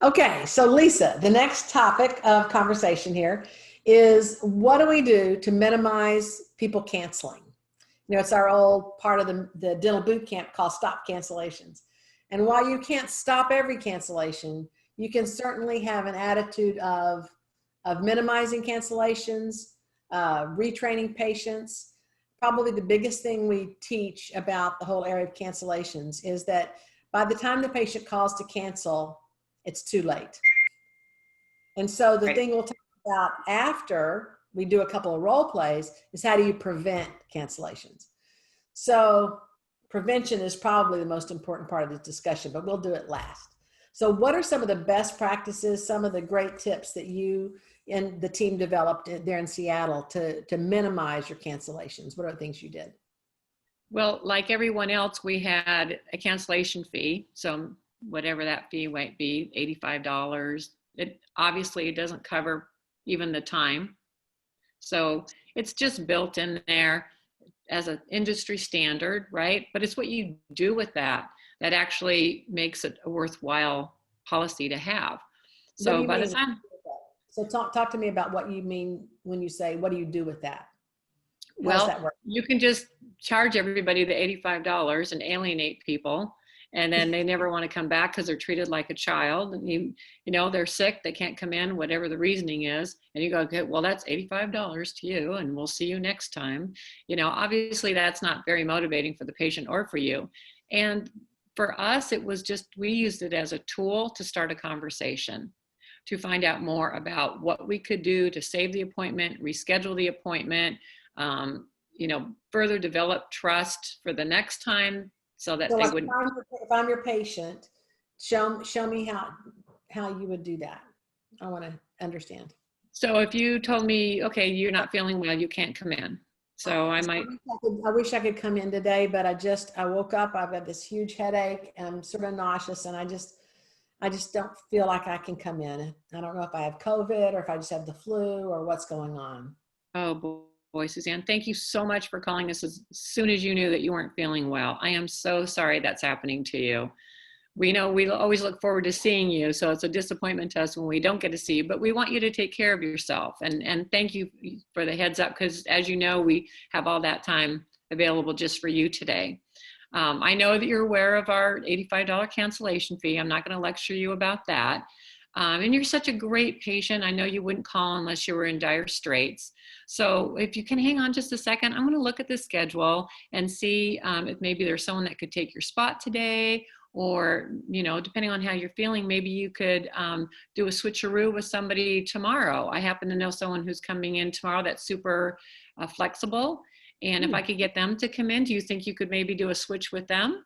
Okay, so Lisa, the next topic of conversation here is what do we do to minimize people canceling? It's our old part of the dental boot camp called Stop Cancellations. And while you can't stop every cancellation, you can certainly have an attitude of minimizing cancellations, retraining patients. Probably the biggest thing we teach about the whole area of cancellations is that by the time the patient calls to cancel, it's too late. And so the thing we'll talk about after we do a couple of role plays is how do you prevent cancellations? So prevention is probably the most important part of the discussion, but we'll do it last. So what are some of the best practices, some of the great tips that you and the team developed there in Seattle to minimize your cancellations? What are the things you did? Well, like everyone else, we had a cancellation fee. So whatever that fee might be, $85. It doesn't cover even the time. So it's just built in there as an industry standard, right? But it's what you do with that actually makes it a worthwhile policy to have. So by the time. So talk to me about what you mean when you say, what do you do with that? How does that work? You can just charge everybody the $85 and alienate people. And then they never want to come back because they're treated like a child. And you know, they're sick, they can't come in, whatever the reasoning is. And you go, okay, well, that's $85 to you and we'll see you next time. Obviously that's not very motivating for the patient or for you. And for us, it was just, we used it as a tool to start a conversation, to find out more about what we could do to save the appointment, reschedule the appointment, further develop trust for the next time. So that they wouldn't. If I'm your patient, show me how you would do that. I want to understand. So if you told me, okay, you're not feeling well, you can't come in. So I wish I could come in today, but I woke up, I've got this huge headache and I'm sort of nauseous and I just don't feel like I can come in. I don't know if I have COVID or if I just have the flu or what's going on. Oh boy, Suzanne, thank you so much for calling us as soon as you knew that you weren't feeling well. I am so sorry that's happening to you. We know we always look forward to seeing you, so it's a disappointment to us when we don't get to see you, but we want you to take care of yourself. And thank you for the heads up, because as you know, we have all that time available just for you today. I know that you're aware of our $85 cancellation fee. I'm not going to lecture you about that. And you're such a great patient. I know you wouldn't call unless you were in dire straits. So if you can hang on just a second, I'm going to look at the schedule and see if maybe there's someone that could take your spot today, or, depending on how you're feeling, maybe you could do a switcheroo with somebody tomorrow. I happen to know someone who's coming in tomorrow that's super flexible. And if I could get them to come in, do you think you could maybe do a switch with them?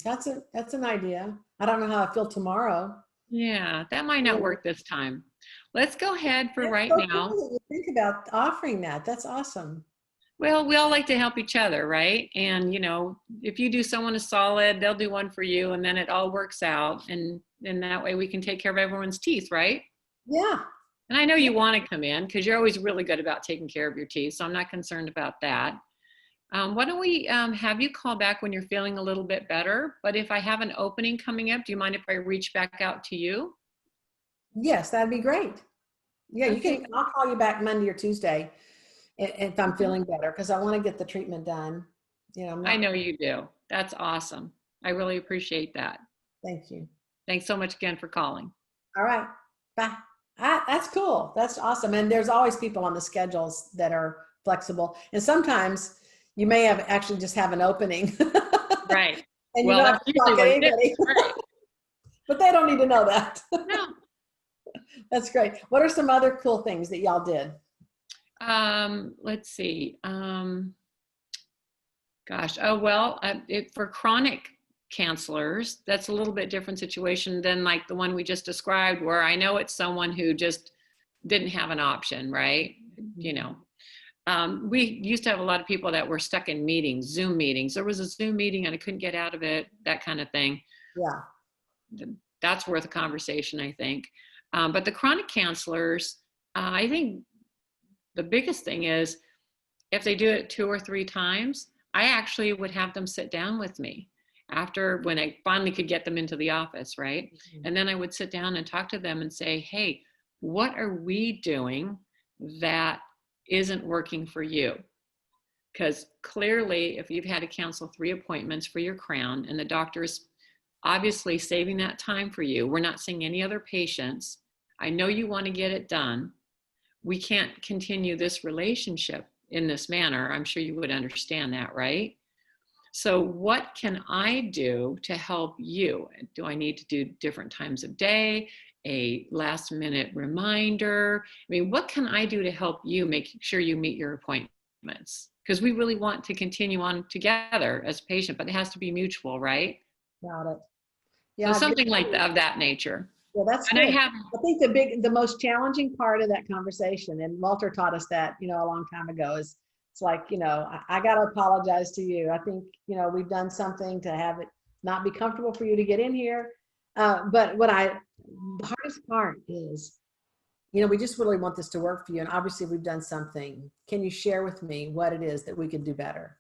That's an idea. I don't know how I feel tomorrow. Yeah, that might not work this time. Let's go ahead for right now. Cool that you think about offering that. That's awesome. Well, we all like to help each other, right? And, if you do someone a solid, they'll do one for you, and then it all works out. And that way we can take care of everyone's teeth, right? Yeah. And I know you want to come in because you're always really good about taking care of your teeth, so I'm not concerned about that. Why don't we have you call back when you're feeling a little bit better? But if I have an opening coming up, do you mind if I reach back out to you? Yes, that'd be great. Yeah, okay. You can. I'll call you back Monday or Tuesday if I'm feeling better, because I want to get the treatment done. I know you do. That's awesome. I really appreciate that. Thank you. Thanks so much again for calling. All right. Bye. That's cool. That's awesome. And there's always people on the schedules that are flexible. And sometimes you may have actually just have an opening. Right. And well, you don't have to talk to anybody. Right. But they don't need to know that. No. That's great. What are some other cool things that y'all did? Let's see. For chronic cancelers, that's a little bit different situation than like the one we just described, where I know it's someone who just didn't have an option, right? We used to have a lot of people that were stuck in meetings, Zoom meetings. There was a Zoom meeting and I couldn't get out of it, that kind of thing. Yeah. That's worth a conversation, I think. But the chronic cancelers, I think the biggest thing is if they do it 2 or 3 times, I actually would have them sit down with me after when I finally could get them into the office, right? Mhm. And then I would sit down and talk to them and say, hey, what are we doing that isn't working for you? Because clearly, if you've had to cancel 3 appointments for your crown and the doctor is obviously saving that time for you, we're not seeing any other patients. I know you want to get it done. We can't continue this relationship in this manner. I'm sure you would understand that, right? So what can I do to help you? Do I need to do different times of day, a last minute reminder? I mean, what can I do to help you make sure you meet your appointments? Because we really want to continue on together as a patient, but it has to be mutual, right? Got it. So Yeah, something like that, of that nature. yeah, that's And I good. have, I think the most challenging part of that conversation, and Walter taught us that, a long time ago, is it's like, I got to apologize to you. I think, we've done something to have it not be comfortable for you to get in here. But the hardest part is, we just really want this to work for you. And obviously we've done something. Can you share with me what it is that we could do better?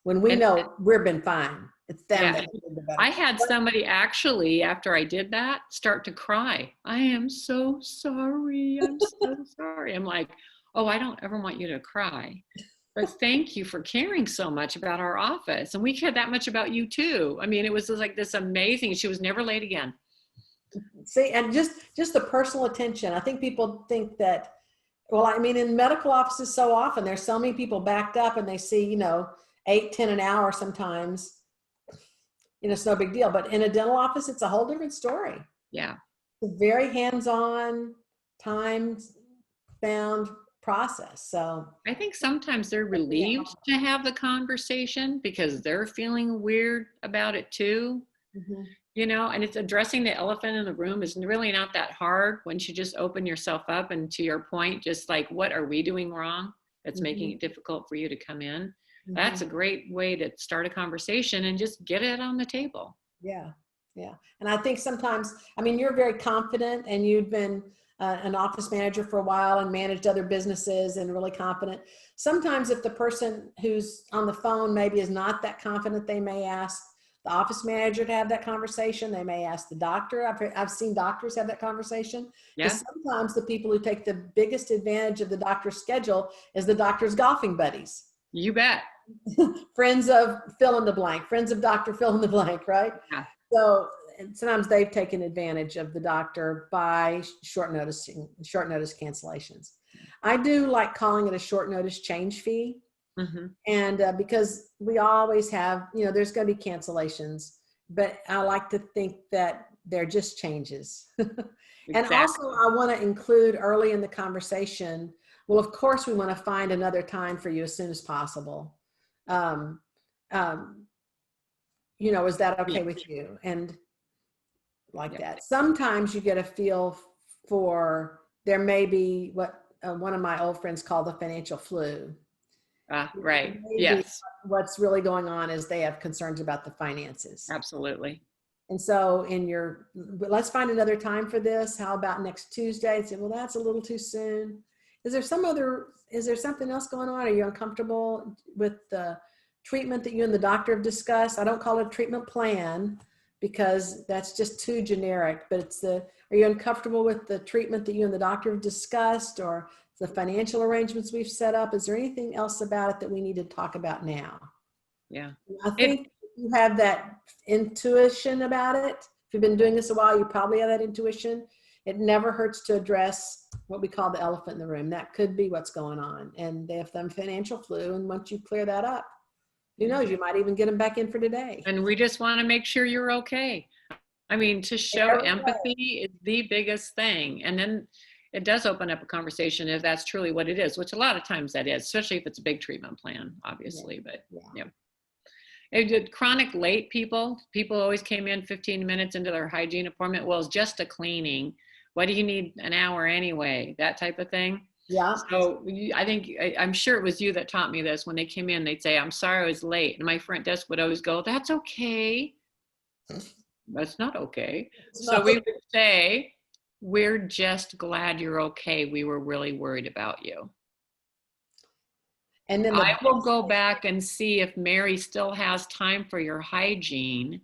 When we and know we've been fine, it's them yeah, that can do better. I had somebody actually, after I did that, start to cry. I am so sorry. I'm so sorry. I'm like, oh, I don't ever want you to cry. But thank you for caring so much about our office. And we cared that much about you too. I mean, it was just like this amazing. She was never late again. See, and just the personal attention. I think people think that, well, I mean, in medical offices so often, there's so many people backed up and they see, 8, 10 an hour sometimes. It's no big deal. But in a dental office, it's a whole different story. Yeah. It's a very hands-on, time-bound process. So I think sometimes they're relieved to have the conversation because they're feeling weird about it too. mhm. And it's addressing the elephant in the room is really not that hard once you just open yourself up. And to your point, just like, what are we doing wrong that's making it difficult for you to come in? That's a great way to start a conversation and just get it on the table. Yeah. Yeah. And I think sometimes, I mean, you're very confident and you've been an office manager for a while and managed other businesses and really confident. Sometimes if the person who's on the phone maybe is not that confident, they may ask the office manager to have that conversation. They may ask the doctor. I've seen doctors have that conversation. Yeah. Because sometimes the people who take the biggest advantage of the doctor's schedule is the doctor's golfing buddies. You bet. Friends of fill in the blank, friends of doctor fill in the blank, right? Yeah. So sometimes they've taken advantage of the doctor by short notice cancellations. I do like calling it a short notice change fee. And because we always have, there's going to be cancellations, but I like to think that they're just changes. And also I want to include early in the conversation, well, of course we want to find another time for you as soon as possible. Is that okay with you? And like that. Sometimes you get a feel for, there may be what one of my old friends called the financial flu. Right. Maybe Yes. what's really going on is they have concerns about the finances. Absolutely. And so let's find another time for this. How about next Tuesday? Say, well, that's a little too soon. Is there something else going on? Are you uncomfortable with the treatment that you and the doctor have discussed? I don't call it a treatment plan because that's just too generic, but are you uncomfortable with the treatment that you and the doctor have discussed or the financial arrangements we've set up? Is there anything else about it that we need to talk about now? Yeah. I think you have that intuition about it. If you've been doing this a while, you probably have that intuition. It never hurts to address what we call the elephant in the room. That could be what's going on. And they have some financial flu. And once you clear that up, who knows, you might even get them back in for today. And we just want to make sure you're okay. I mean, to show empathy is the biggest thing. And then it does open up a conversation if that's truly what it is, which a lot of times that is, especially if it's a big treatment plan, obviously. But It did chronic late people always came in 15 minutes into their hygiene appointment. Well, it's just a cleaning. What do you need an hour anyway? That type of thing. Yeah. So I'm sure it was you that taught me this. When they came in, they'd say, I'm sorry I was late. And my front desk would always go, that's okay. That's not okay. So we would say, we're just glad you're okay. We were really worried about you. And then I will go back and see if Mary still has time for your hygiene,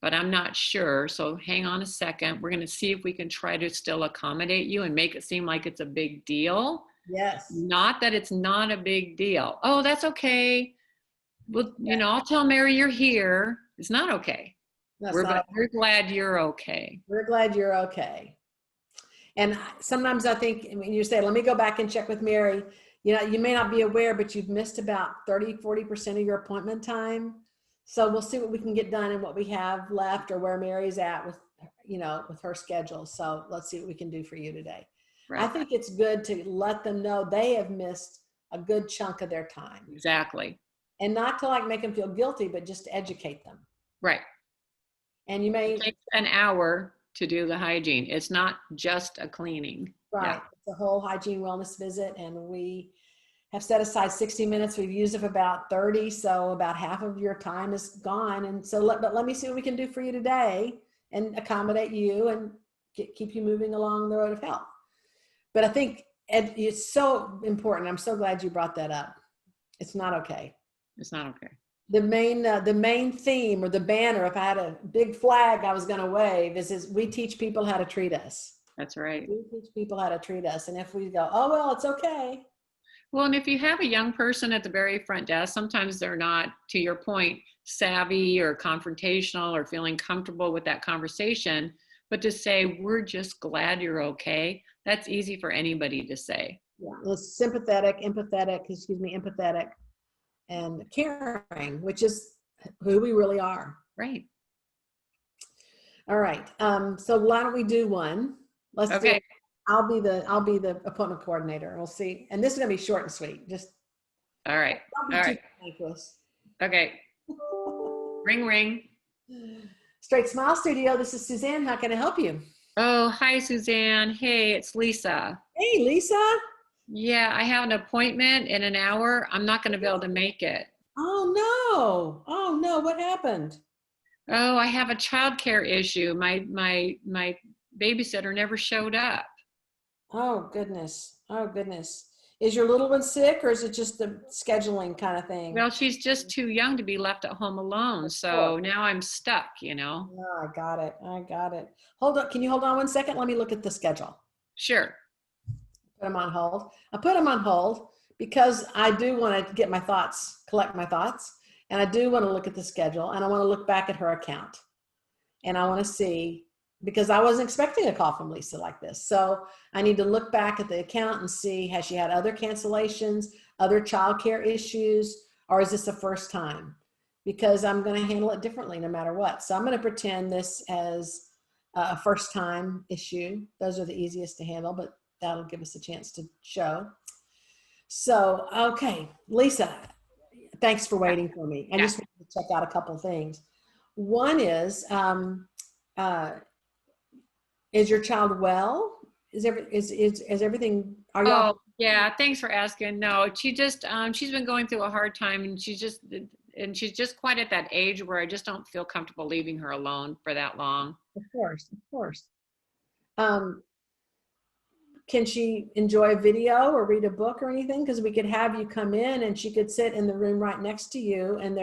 but I'm not sure. So hang on a second. We're going to see if we can try to still accommodate you and make it seem like it's a big deal. yes. Not that it's not a big deal. Oh, that's okay. Well, you know, I'll tell Mary you're here. It's not okay. We're glad you're okay. We're glad you're okay. And sometimes I think, when you say, let me go back and check with Mary, you know, you may not be aware, but you've missed about 30–40% of your appointment time. So we'll see what we can get done and what we have left, or where Mary's at with, you know, with her schedule. So let's see what we can do for you today. Right. I think it's good to let them know they have missed a good chunk of their time. Exactly. And not to like make them feel guilty, but just to educate them. Right. And you may take an hour to do the hygiene. It's not just a cleaning. Right. Yeah. It's a whole hygiene wellness visit. And we have set aside 60 minutes. We've used up about 30. So about half of your time is gone. And so let me see what we can do for you today and accommodate you and keep you moving along the road of health. But I think it's so important. I'm so glad you brought that up. It's not okay. It's not okay. The main theme, or the banner, if I had a big flag I was going to wave, is we teach people how to treat us. That's right. We teach people how to treat us. And if we go, oh, well, it's okay. Well, and if you have a young person at the very front desk, sometimes they're not, to your point, savvy or confrontational or feeling comfortable with that conversation. But to say, we're just glad you're okay, that's easy for anybody to say. Yeah, it's sympathetic, empathetic, and caring, which is who we really are. Right. All right. So why don't we do one? Let's do it. I'll be the appointment coordinator. We'll see. And this is gonna be short and sweet. Just all right. All right. Okay. Ring, ring. Straight Smile Studio. This is Suzanne. How can I help you? Oh, hi, Suzanne. Hey, it's Lisa. Hey, Lisa. Yeah, I have an appointment in an hour. I'm not going to be able to make it. Oh, no. Oh, no. What happened? Oh, I have a childcare issue. My babysitter never showed up. Oh, goodness. Oh, goodness. Is your little one sick, or is it just the scheduling kind of thing? Well, she's just too young to be left at home alone. So now I'm stuck, you know. Oh, I got it. Hold on. Can you hold on 1 second? Let me look at the schedule. Sure. Put them on hold. I put them on hold because I do want to collect my thoughts, and I do want to look at the schedule, and I want to look back at her account, and I want to see, because I wasn't expecting a call from Lisa like this. So I need to look back at the account and see, has she had other cancellations, other childcare issues, or is this the first time? Because I'm going to handle it differently no matter what. So I'm going to pretend this as a first time issue. Those are the easiest to handle, but that'll give us a chance to show. So, okay, Lisa, thanks for waiting for me. I just wanted to check out a couple of things. One is your child well? Is everything? Are y'all? Oh, yeah. Thanks for asking. No, she just she's been going through a hard time, and she's just quite at that age where I just don't feel comfortable leaving her alone for that long. Of course. Can she enjoy video or read a book or anything? Because we could have you come in and she could sit in the room right next to you, and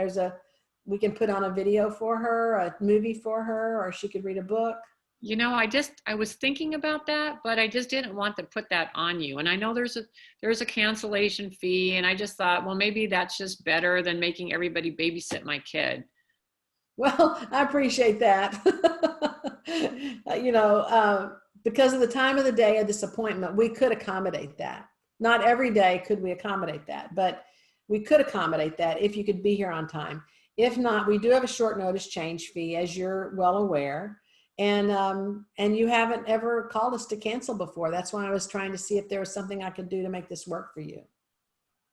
we can put on a video for her, a movie for her, or she could read a book. You know, I was thinking about that, but I just didn't want to put that on you. And I know there's a cancellation fee, and I just thought, well, maybe that's just better than making everybody babysit my kid. Well, I appreciate that. Because of the time of the day of this appointment, we could accommodate that. Not every day could we accommodate that, but we could accommodate that if you could be here on time. If not, we do have a short notice change fee, as you're well aware. And you haven't ever called us to cancel before. That's why I was trying to see if there was something I could do to make this work for you.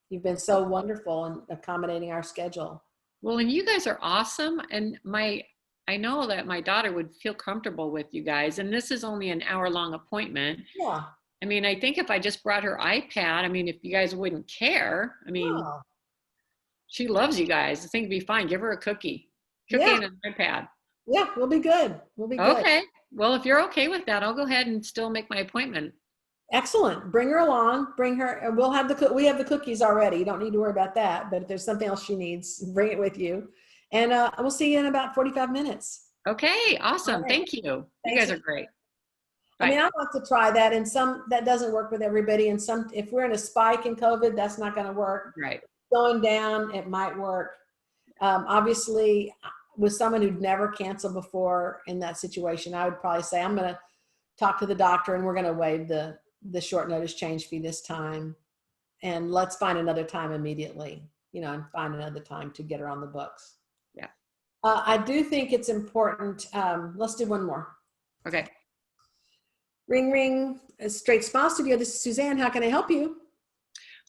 You've been so wonderful in accommodating our schedule. Well, and you guys are awesome. And I know that my daughter would feel comfortable with you guys. And this is only an hour-long appointment. Yeah. I mean, I think if I just brought her iPad, I mean, if you guys wouldn't care, I mean, she loves you guys. I think it'd be fine. Give her a cookie and an iPad. Yeah, we'll be good. Okay. Well, if you're okay with that, I'll go ahead and still make my appointment. Excellent. Bring her along. Bring her, and we have the cookies already. You don't need to worry about that. But if there's something else she needs, bring it with you. And we'll see you in about 45 minutes. Okay, awesome. All right. Thank you. You Thanks. guys are great. I mean, Bye. I'd like to try that, and that doesn't work with everybody. And if we're in a spike in COVID, that's not going to work. Right. Going down, it might work. Obviously, with someone who'd never canceled before in that situation, I would probably say, I'm going to talk to the doctor and we're going to waive the short notice change fee this time. And let's find another time immediately, and find another time to get her on the books. Yeah. I do think it's important. Let's do one more. Okay. Ring, ring. A straight sponsor studio. This is Suzanne. How can I help you?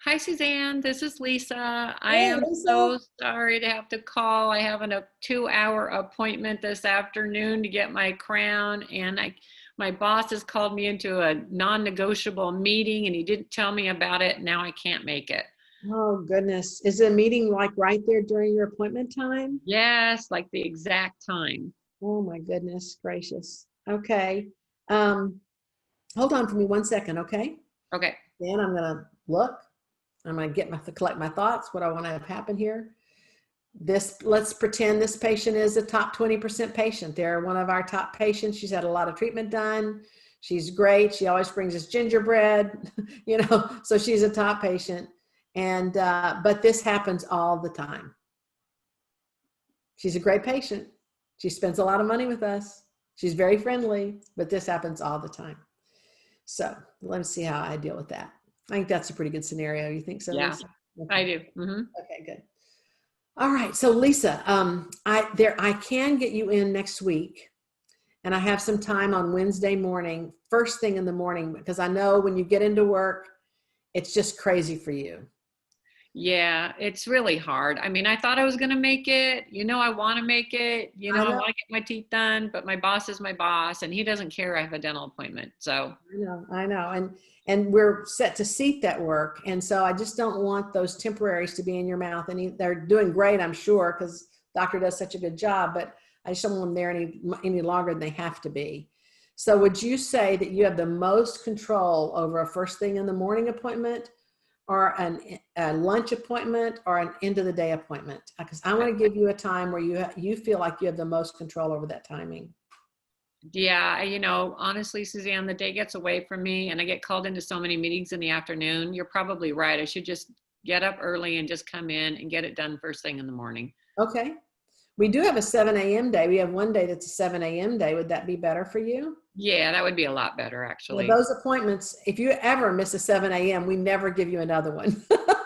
Hi, Suzanne. This is Lisa. I Hey, am Lisa. so sorry to have to call. I have a 2-hour appointment this afternoon to get my crown, and my boss has called me into a non-negotiable meeting, and he didn't tell me about it. Now I can't make it. Oh, goodness. Is the meeting like right there during your appointment time? Yes, like the exact time. Oh, my goodness gracious. Okay. Hold on for me 1 second, okay? Okay. Then I'm going to look. I'm going to collect my thoughts, what I want to have happen here. Let's pretend this patient is a top 20% patient. They're one of our top patients. She's had a lot of treatment done. She's great. She always brings us gingerbread, so she's a top patient. And, but this happens all the time. She's a great patient. She spends a lot of money with us. She's very friendly, but this happens all the time. So let's see how I deal with that. I think that's a pretty good scenario. You think so, Yeah, Lisa? Okay. I do. Mm-hmm. Okay, good. All right. So Lisa, I can get you in next week, and I have some time on Wednesday morning, first thing in the morning, because I know when you get into work, it's just crazy for you. Yeah, it's really hard. I mean, I thought I was going to make it. I want to make it. I want to get my teeth done, but my boss is my boss, and he doesn't care I have a dental appointment. So I know. And we're set to seat that work. And so I just don't want those temporaries to be in your mouth. And they're doing great, I'm sure, because doctor does such a good job, but I just don't want them there any longer than they have to be. So would you say that you have the most control over a first thing in the morning appointment, or a lunch appointment, or an end of the day appointment? Because I want to give you a time where you feel like you have the most control over that timing. yeah, honestly, Suzanne, the day gets away from me and I get called into so many meetings in the afternoon. You're probably right. I should just get up early and just come in and get it done first thing in the morning. Okay. We do have a 7 a.m. day. We have one day that's a 7 a.m. day. Would that be better for you? Yeah, that would be a lot better, actually. Yeah, those appointments, if you ever miss a 7 a.m., we never give you another one.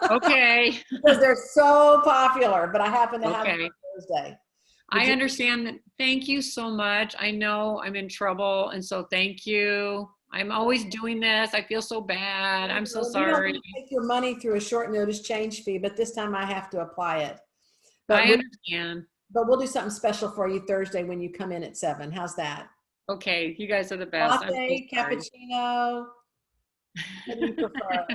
Okay. Because they're so popular, but I happen to have them on Thursday. I understand. Thank you so much. I know I'm in trouble, and so thank you. I'm always doing this. I feel so bad. I'm so sorry. We don't take your money through a short notice change fee, but this time I have to apply it. I understand. But we'll do something special for you Thursday when you come in at 7. How's that? Okay, you guys are the best. Latte, cappuccino. What do you prefer?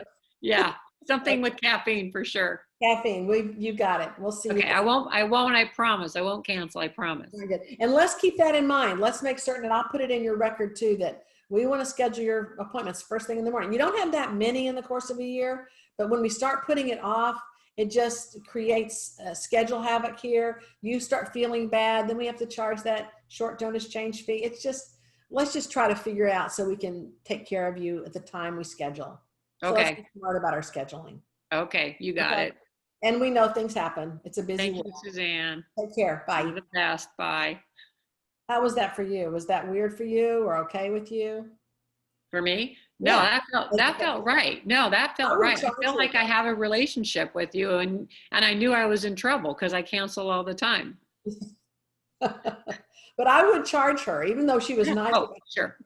Yeah, something with caffeine for sure. Caffeine. You got it. We'll see. Okay, I won't. I promise. I won't cancel. I promise. Very good. And let's keep that in mind. Let's make certain, and I'll put it in your record too, that we want to schedule your appointments first thing in the morning. You don't have that many in the course of a year, but when we start putting it off, it just creates schedule havoc here. You start feeling bad, then we have to charge that short notice change fee. It's just, let's just try to figure out so we can take care of you at the time we schedule. So okay. Let's be smart about our scheduling. Okay, you got it. And we know things happen. It's a busy Thank you, Suzanne. Take care. Bye. You're the best. Bye. How was that for you? Was that weird for you or okay with you? For me? No, Yeah. that felt right. No, that felt right. I feel like I have a relationship with you, and I knew I was in trouble because I cancel all the time. But I would charge her, even though she was nice. Oh, sure.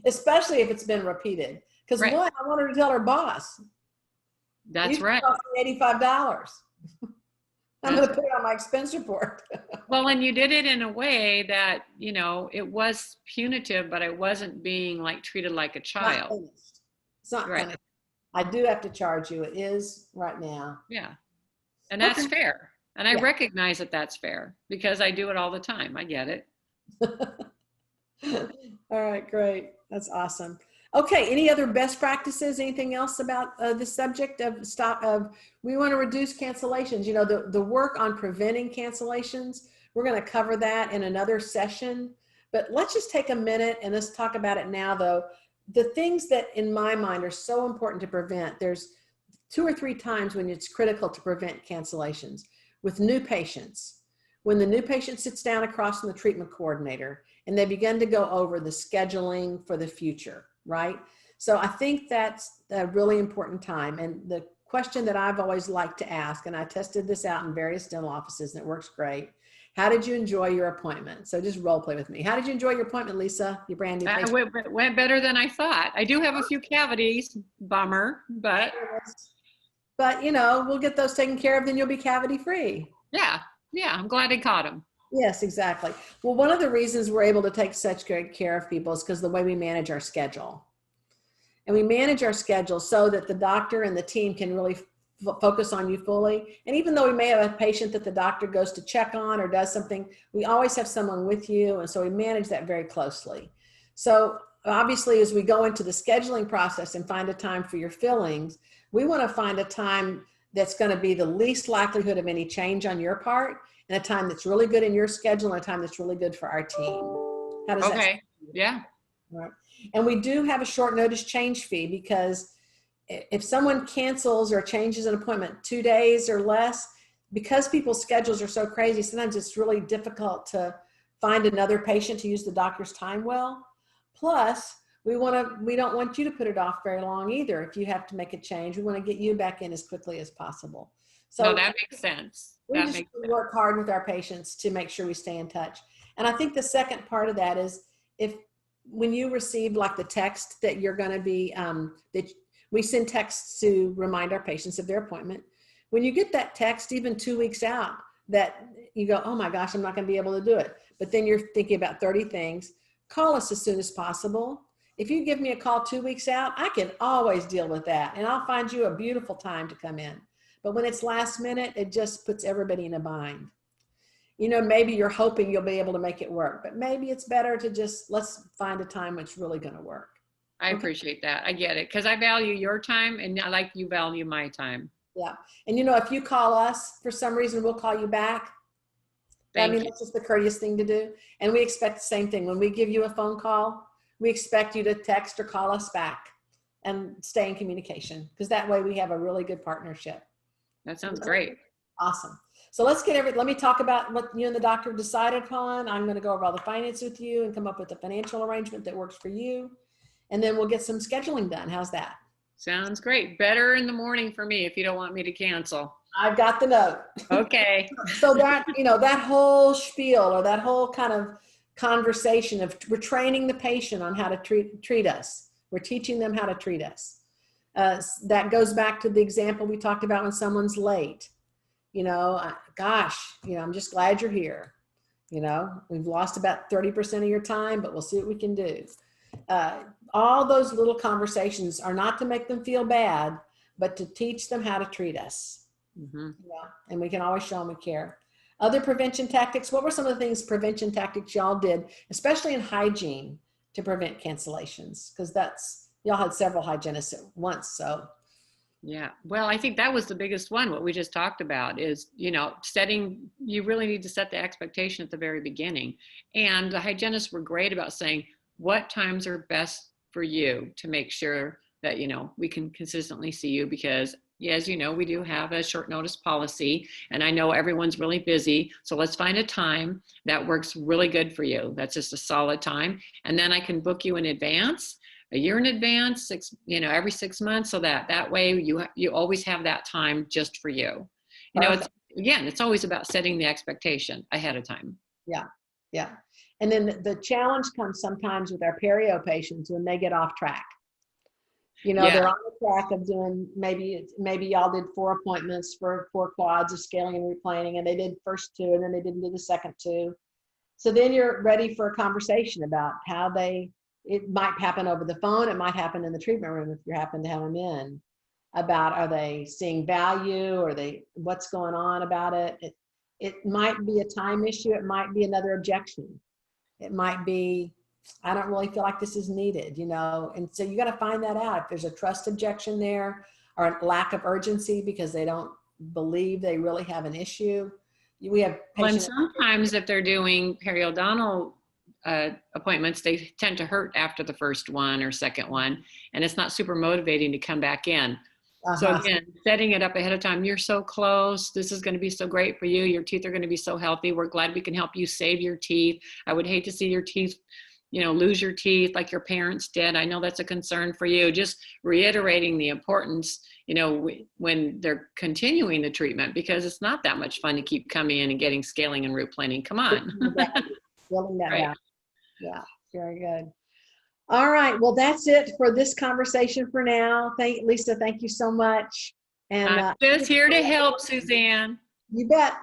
Especially if it's been repeated. Because right. One, I want her to tell her boss. That's right. $85. I'm going to put it on my expense report. Well, and you did it in a way that, it was punitive, but it wasn't being like treated like a child. It's not right. Finished. I do have to charge you. It is right now. Yeah. And that's fair. And I recognize that that's fair because I do it all the time. I get it. All right, great. That's awesome. Okay, any other best practices, anything else about this subject of we want to reduce cancellations? You know, the work on preventing cancellations, we're going to cover that in another session, but let's just take a minute and let's talk about it now though. The things that in my mind are so important to prevent, there's 2 or 3 times when it's critical to prevent cancellations with new patients. When the new patient sits down across from the treatment coordinator and they begin to go over the scheduling for the future, right? So I think that's a really important time. And the question that I've always liked to ask, and I tested this out in various dental offices and it works great. How did you enjoy your appointment? So just role play with me. How did you enjoy your appointment, Lisa? Your brand new patient. Went better than I thought. I do have a few cavities, bummer, but you know, we'll get those taken care of, then you'll be cavity free. yeah, I'm glad I caught them. Yes, exactly. Well, one of the reasons we're able to take such great care of people is because the way we manage our schedule. And we manage our schedule so that the doctor and the team can really focus on you fully. And even though we may have a patient that the doctor goes to check on or does something, we always have someone with you. And so we manage that very closely. So obviously, as we go into the scheduling process and find a time for your fillings, we want to find a time that's going to be the least likelihood of any change on your part, and a time that's really good in your schedule, and a time that's really good for our team. How does that sound? Yeah. All right. And we do have a short notice change fee, because if someone cancels or changes an appointment 2 days or less, because people's schedules are so crazy, sometimes it's really difficult to find another patient to use the doctor's time well. Plus, we don't want you to put it off very long either. If you have to make a change, we want to get you back in as quickly as possible. So no, that makes sense. We just work hard with our patients to make sure we stay in touch. And I think the second part of that is when you receive like the text that you're going to be, that we send texts to remind our patients of their appointment. When you get that text, even 2 weeks out, that you go, oh my gosh, I'm not going to be able to do it. But then you're thinking about 30 things. Call us as soon as possible. If you give me a call 2 weeks out, I can always deal with that. And I'll find you a beautiful time to come in. But when it's last minute, it just puts everybody in a bind. You know, maybe you're hoping you'll be able to make it work, but maybe it's better to just, let's find a time that's really going to work. I appreciate that. I get it. Because I value your time and I like you value my time. Yeah. And you know, if you call us for some reason, we'll call you back. That's just the courteous thing to do. And we expect the same thing. When we give you a phone call, we expect you to text or call us back and stay in communication, because that way we have a really good partnership. That sounds great. Awesome. So let me talk about what you and the doctor decided upon. I'm going to go over all the finance with you and come up with a financial arrangement that works for you. And then we'll get some scheduling done. How's that? Sounds great. Better in the morning for me if you don't want me to cancel. I've got the note. Okay. So that, you know, that whole spiel or that whole kind of conversation of we're training the patient on how to treat us. We're teaching them how to treat us. That goes back to the example we talked about when someone's late. You know, gosh, you know, I'm just glad you're here. You know, we've lost about 30% of your time, but we'll see what we can do. All those little conversations are not to make them feel bad, but to teach them how to treat us. Mm-hmm. Yeah, and we can always show them we care. Other prevention tactics. What were some of the things, prevention tactics y'all did, especially in hygiene, to prevent cancellations? Because y'all had several hygienists at once, so. Yeah, well, I think that was the biggest one. What we just talked about is, you know, you really need to set the expectation at the very beginning. And the hygienists were great about saying what times are best for you to make sure that, you know, we can consistently see you, because as you know, we do have a short notice policy, and I know everyone's really busy. So let's find a time that works really good for you. That's just a solid time. And then I can book you in advance, a year in advance, every 6 months. So that way you always have that time just for you. You know, it's always about setting the expectation ahead of time. Yeah. Yeah. And then the challenge comes sometimes with our perio patients when they get off track. You know, they're on the track of doing, maybe y'all did 4 appointments for 4 quads of scaling and replaning, and they did first 2 and then they didn't do the second 2. So then you're ready for a conversation about how it might happen over the phone. It might happen in the treatment room if you happen to have them in, about, are they seeing value? Or what's going on about it? It might be a time issue. It might be another objection. It might be I don't really feel like this is needed, and so you got to find that out. If there's a trust objection there or a lack of urgency because they don't believe they really have an issue. We have Well, and patients. sometimes if they're doing periodontal appointments, they tend to hurt after the first one or second one, and it's not super motivating to come back in. So again, setting it up ahead of time, you're so close. This is going to be so great for you. Your teeth are going to be so healthy. We're glad we can help you save your teeth. I would hate to see your teeth, lose your teeth like your parents did. I know that's a concern for you. Just reiterating the importance, when they're continuing the treatment, because it's not that much fun to keep coming in and getting scaling and root planing. Come on. Feeling that Right. out. Yeah, very good. All right. Well, that's it for this conversation for now. Lisa, thank you so much. And I'm just here to help, Suzanne. you bet.